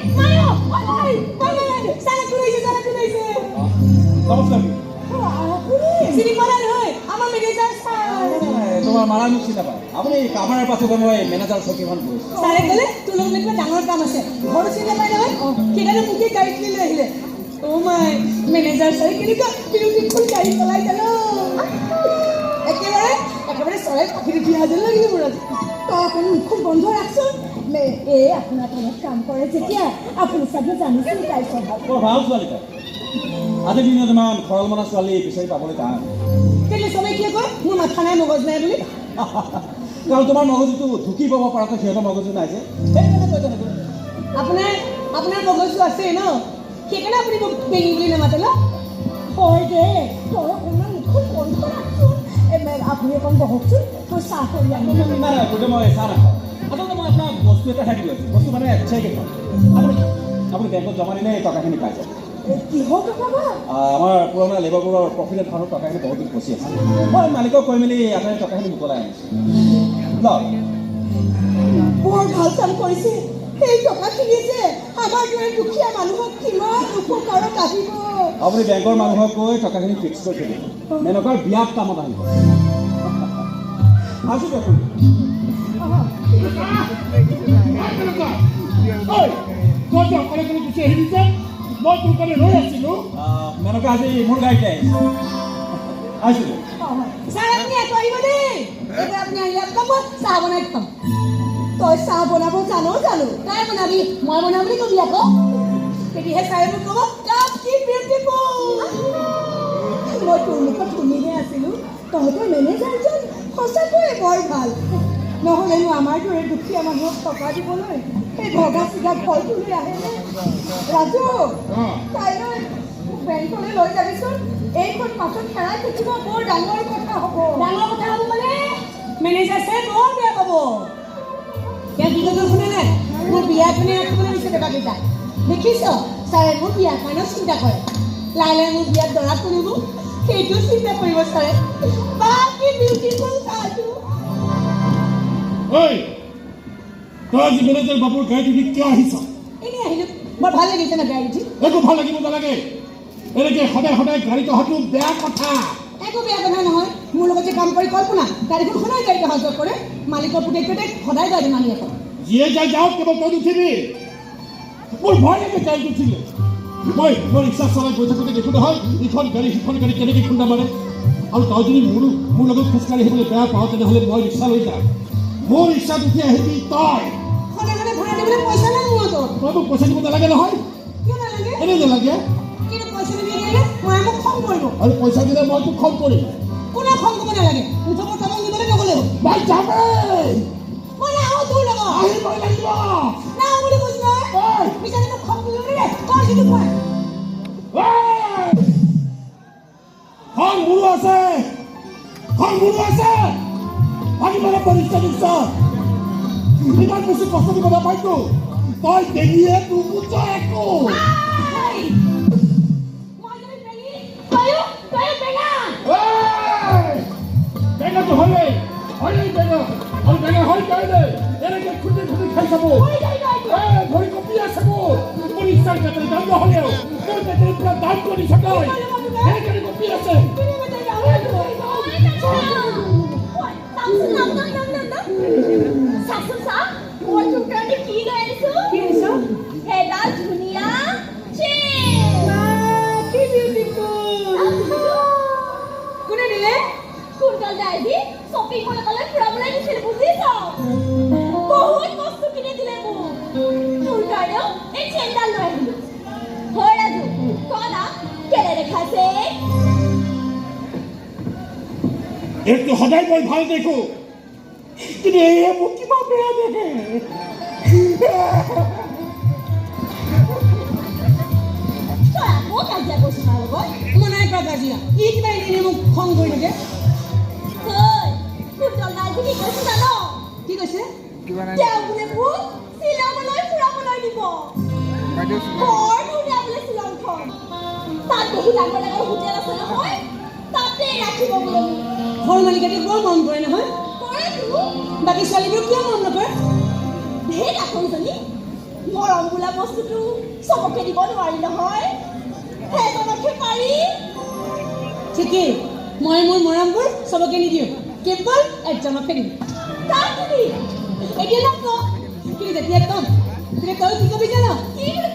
মাৰো সাৰা কুনাইছে নমস্কাৰ চিনি পালা নহয় আমাৰ মেনেজাৰ স্যাৰ তোমাৰ মাৰা মোক চিন্তা পায় আপুনি কামাৰৰ পাছতে মই মেনেজাৰ চকীখন কৰিছোঁ স্যাৰে ক'লে তোৰ লগত কিবা ডাঙৰ কাম আছে ঘৰ চিনি পাই নহয় সেইকাৰণে মোকে গাড়ীত লৈ আহিলে ও মাই মেনেজাৰ স্যাৰ কেনেকুৱা বিউটিফুল গাড়ী চলাই জানো একেবাৰে চৰাই পাখিৰ দিয়া যেন লাগিলে মোৰ আজি তই অকণ মুখখন বন্ধ ৰাখচোন এই আপোনাৰ তলত কাম কৰে যেতিয়া আপুনি চাগে জানিছিল তাই স্বভাৱ বৰ ভাল ছোৱালী তাই আজিৰ দিনত ইমান সৰল মনা ছোৱালী বিচাৰি পাবলৈ টান কেলে চবে কি কয় মোৰ মাথা নাই মগজ নাই বুলি কাৰণ তোমাৰ মগজুটো ঢুকি পাব পৰাকৈ সিহঁতৰ মগজু নাই যে সেইকাৰণে কৈ তেনেকৈ আপোনাৰ মগজু আছে ন সেইকাৰণে আপুনি মোক বেঙি বুলি নামাতে ন হয় দে তই অকণমান মুখখন বন্ধ ৰাখচোন আপুনি অকণ বহকচোন মই চাহ কৰি আনিম নাই গতিকে মই চাহ নাখাওঁ আচলতে মই আপোনাক বস্তু এটা থাকি লৈছোঁ বস্তু মানে বিচাৰিকে খাওঁ আপুনি বেংকত জমা দিলে টকাখিনি পাই যাব কিহৰ টকা বা আমাৰ পুৰণা লেবাৰবোৰৰ প্ৰফিট একাউণ্টত টকাখিনি বহুত দিন ফচি আছে মই মালিকক কৈ মেলি আপোনাৰ টকাখিনি মোকলাই আনিছোঁ লওক বৰ ভাল কাম কৰিছে সেই টকাখিনি যে আমাৰ দৰে দুখীয়া মানুহক কিমান উপকাৰত আহিব আপুনি বেংকৰ মানুহক কৈ টকাখিনি ফিক্স কৰি থৈ দিব মেনকাৰ বিয়াত কামত আহিব আছোঁ দেখোন মেনকা আজি মোৰ গাড়ীতে আহিছোঁ ছাৰ আপুনি আকৌ আহিব দেই এতিয়া আপুনি আহিলে আপোনাক চাহ বনাই খাম তই চাহ বনাব জানো তাই বনাবি মই বনাম বুলি কবি আকৌ তেতিয়াহে চাই মোক ক'ব কি বিউটিফুল মই তোৰ মুখত শুনিহে আছিলোঁ তহঁতৰ মেনেজাৰজন সঁচাকৈয়ে বৰ ভাল নহ'লেনো আমাৰ দৰে দুখীয়া মানুহক টকা দিবলৈ সেই ভগা চিগা ফলটোলৈ আহেনে ৰাজু কাইলৈ বেংকলৈ লৈ যাবিচোন এইখন পাছত হেৰাই থাকিব বৰ ডাঙৰ কথা হ'ব মানে মেনেজাৰ চাই বৰ বেয়া পাব ইয়াত বিগত শুনে নাই মোৰ বিয়াখনে ৰাখিবলৈ দিছে টকাকেইটা দেখিছ ছাৰে মোৰ বিয়াৰ কাৰণেও চিন্তা কৰে লাহে মোৰ বিয়াত দৰা কৰিব সেইটো চিন্তা কৰিব ছাৰে বাকী বিউটিফুল কাৰটো তই আজি মেনেজাৰ বাবুৰ গাড়ীত উঠি কিয় আহিছ এনেই আহিলোঁ বৰ ভাল লাগিছে না গাড়ী উঠি একো ভাল লাগিব নালাগে এনেকে সদায় গাড়ীত অহাটো বেয়া কথা একো বেয়া কথা নহয় মোৰ লগত যে কাম কৰি কল্পনা গাড়ীখন সদায় গাড়ীত অহা যোৱা কৰে মালিকৰ পুতেকটোতে সদায় গাড়ী মানি এখন যিয়ে যাই যাওক কেৱল তই উঠিবি মোৰ ভয় লাগে গাড়ীত উঠিলে মই ৰিক্সা চলাই গৈ থাকোঁতে দেখোঁ নহয় ইখন গাড়ী সিখন গাড়ী কেনেকৈ খুন্দা মাৰে আৰু তই যদি মোৰ লগত খোজকাঢ়ি আহিবলৈ বেয়া পাওঁ তেনেহ'লে মই ৰিক্সা লৈ যাম মোৰ ৰিক্সাত উঠি আহিবি তই সদায় ভাড়া দিবলৈ পইচা নাই মোৰ হাতত তই মোক পইচা দিব নালাগে নহয় কিয় নালাগে এনেই নালাগে কিন্তু পইচা নিদিলে মই মোক খং কৰিব আৰু পইচা দিলে মই তোক খং কৰিম কোনে খং কৰিব নালাগে মুঠৰ কামত নিবলৈ নগ'লেও মই যামেই মই নাহোঁ তোৰ লগত আহিবই লাগিব নাহোঁ বুলি কৈছোঁ নহয় বিচাৰি মোক খং কৰিব নে তই যিটো কোৱা খং মোৰো আছে ভাগিবলৈ পৰিষ্কাৰ নিশ্চয় ইমান বেছি কষ্ট দিব নাপাইতো তই দেখিয়ে তোৰ বুজ একো বেঙাটো হ'লেই বেঙা আৰু বেঙা হৈ যায়নে এনেকে খুটি খাই চাব ধৰি কপিয়াই চাব পৰিষ্কাৰ বেটাৰী দাম নহ'লেও মোৰ বেটাৰী পুৰা দাম কৰি চাকয় সেইকাৰণে কপি আছে কোনে দিলে কুন্তল দাইদি শপিং মললৈ ফুৰাবলৈ দিছিল বুজিছ বহুত বস্তু কিনি দিলে মোক তোৰ কাৰণেও এই চেণ্ডাল লৈ আহিলোঁ হয় ৰাজু কলা কেনে দেখাইছে এইটো সদায় মই ভাল দেখো কিন্তু এয়ে মোক কিবা বেয়া দেখে তই আকৌ কাজিয়া কৰিছ তাৰ লগত মই নাই কৰা কাজিয়া ই কিবা এনেই মোক খং কৰি থাকে কুন্তল দাইদি কি কৈছে জানো কি কৈছে তেওঁ বোলে মোক শ্বিলঙলৈ ফুৰাবলৈ দিব বৰ ধুনীয়া বোলে শ্বিলংখন তাত বহুত ডাঙৰ হোটেল আছে নহয় তাতে ৰাখিব বোলে ঘৰ মালিকাতে বৰ মৰম কৰে নহয় কৰেতো বাকী ছোৱালীবোৰ কিয় মৰম নকৰে ঢেৰ আকৰ্ষণী মৰম বোলা বোলা বস্তুটো চবকে দিব নোৱাৰি নহয় সেইজনকে পাৰি ঠিকেই মই মোৰ মৰমবোৰ চবকে নিদিওঁ কেৱল একজনকে দিম কাক দিবি এতিয়া নকওঁ কিন্তু যেতিয়া কম তেতিয়া তই কি কবি জান কি বুলি